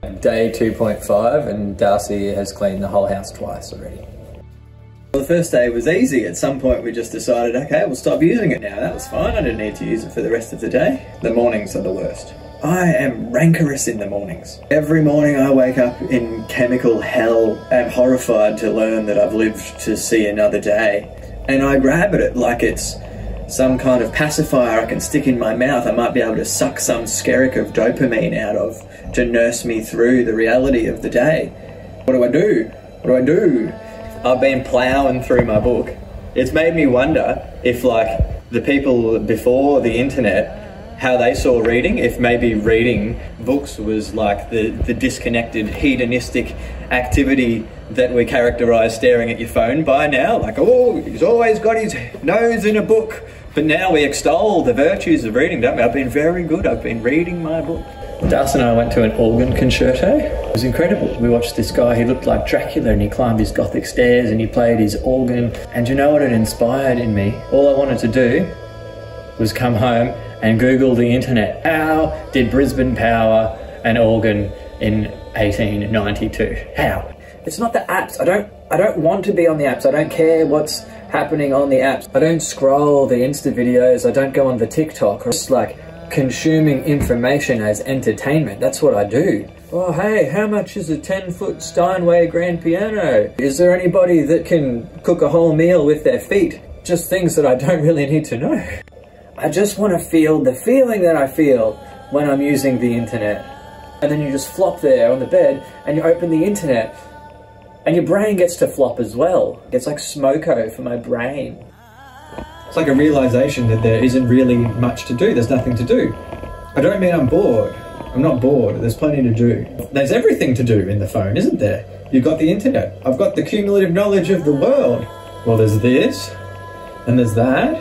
Day 2.5 and Darcy has cleaned the whole house twice already. Well, the first day was easy. At some point we just decided, okay, we'll stop using it now. That was fine. I didn't need to use it for the rest of the day. The mornings are the worst. I am rancorous in the mornings. Every morning I wake up in chemical hell and horrified to learn that I've lived to see another day. And I grab at it like it's some kind of pacifier I can stick in my mouth. I might be able to suck some skerrick of dopamine out of to nurse me through the reality of the day. What do I do? What do I do? I've been ploughing through my book. It's made me wonder if, like, the people before the internet, how they saw reading, if maybe reading books was like the disconnected hedonistic activity that we characterise staring at your phone by now. Like, oh, he's always got his nose in a book. But now we extol the virtues of reading, don't we? I've been very good. I've been reading my book. Darcy and I went to an organ concerto. It was incredible. We watched this guy, he looked like Dracula and he climbed his gothic stairs and he played his organ. And you know what it inspired in me? All I wanted to do was come home and Google the internet. How did Brisbane power an organ in 1892? How? It's not the apps. I don't want to be on the apps. I don't care what's happening on the apps. I don't scroll the Insta videos. I don't go on the TikTok. Or just like consuming information as entertainment. That's what I do. Oh, hey, how much is a 10-foot Steinway grand piano? Is there anybody that can cook a whole meal with their feet? Just things that I don't really need to know. I just want to feel the feeling that I feel when I'm using the internet. And then you just flop there on the bed and you open the internet and your brain gets to flop as well. It's like smoko for my brain. It's like a realisation that there isn't really much to do. There's nothing to do. I don't mean I'm bored. I'm not bored. There's plenty to do. There's everything to do in the phone, isn't there? You've got the internet. I've got the cumulative knowledge of the world. Well, there's this, and there's that,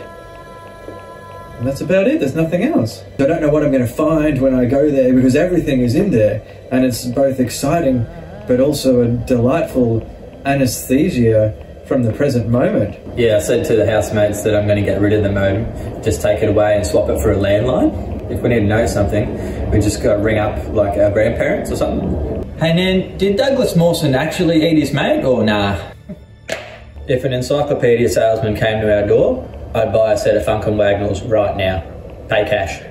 and that's about it. There's nothing else. I don't know what I'm going to find when I go there because everything is in there, and it's both exciting but also a delightful anesthesia from the present moment. Yeah, I said to the housemates that I'm going to get rid of the modem, just take it away and swap it for a landline. If we need to know something, we just got to ring up like our grandparents or something. Hey Nan, did Douglas Mawson actually eat his mate or nah? If an encyclopedia salesman came to our door, I'd buy a set of Funkin' Wagnalls right now. Pay cash.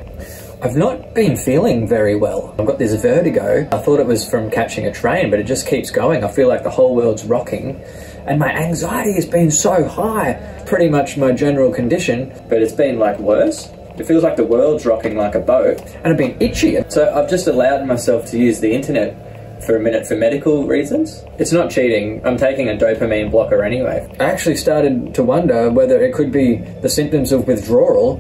I've not been feeling very well. I've got this vertigo. I thought it was from catching a train, but it just keeps going. I feel like the whole world's rocking. And my anxiety has been so high. Pretty much my general condition, but it's been like worse. It feels like the world's rocking like a boat. And I've been itchy. So I've just allowed myself to use the internet for a minute for medical reasons. It's not cheating. I'm taking a dopamine blocker anyway. I actually started to wonder whether it could be the symptoms of withdrawal.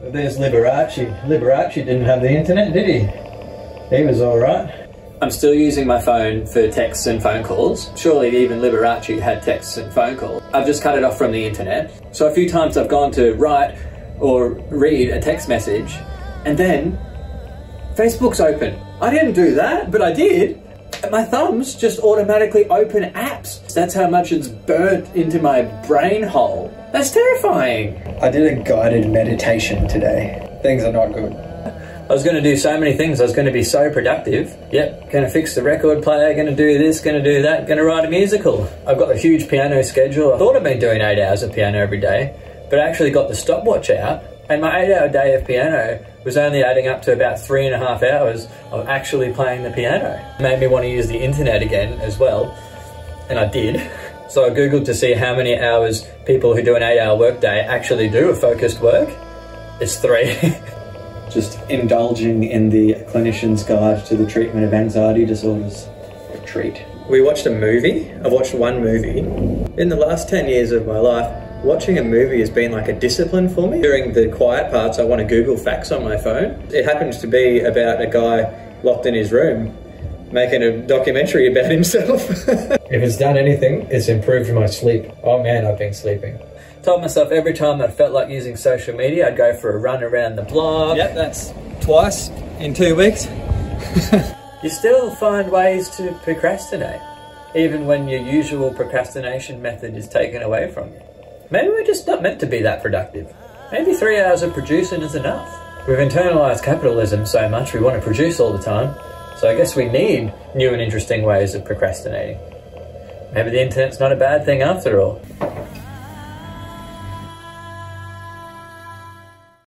There's Liberace. Liberace didn't have the internet, did he? He was alright. I'm still using my phone for texts and phone calls. Surely even Liberace had texts and phone calls. I've just cut it off from the internet. So a few times I've gone to write or read a text message and then Facebook's open. I didn't do that, but I did. And my thumbs just automatically open apps. That's how much it's burnt into my brain hole. That's terrifying. I did a guided meditation today. Things are not good. I was going to do so many things. I was going to be so productive. Yep, going to fix the record player, going to do this, going to do that, going to write a musical. I've got a huge piano schedule. I thought I'd been doing 8 hours of piano every day, but I actually got the stopwatch out, and my 8-hour day of piano was only adding up to about 3.5 hours of actually playing the piano. It made me want to use the internet again as well, and I did. So I googled to see how many hours people who do an 8-hour workday actually do of focused work. It's 3. Just indulging in the clinician's guide to the treatment of anxiety disorders. Treat. We watched a movie. I've watched one movie. In the last 10 years of my life, watching a movie has been like a discipline for me. During the quiet parts, I want to Google facts on my phone. It happens to be about a guy locked in his room making a documentary about himself. If it's done anything, it's improved my sleep. Oh man, I've been sleeping. Told myself every time I felt like using social media, I'd go for a run around the block. Yep, that's twice in 2 weeks. You still find ways to procrastinate, even when your usual procrastination method is taken away from you. Maybe we're just not meant to be that productive. Maybe 3 hours of producing is enough. We've internalized capitalism so much we want to produce all the time. So I guess we need new and interesting ways of procrastinating. Maybe the internet's not a bad thing after all.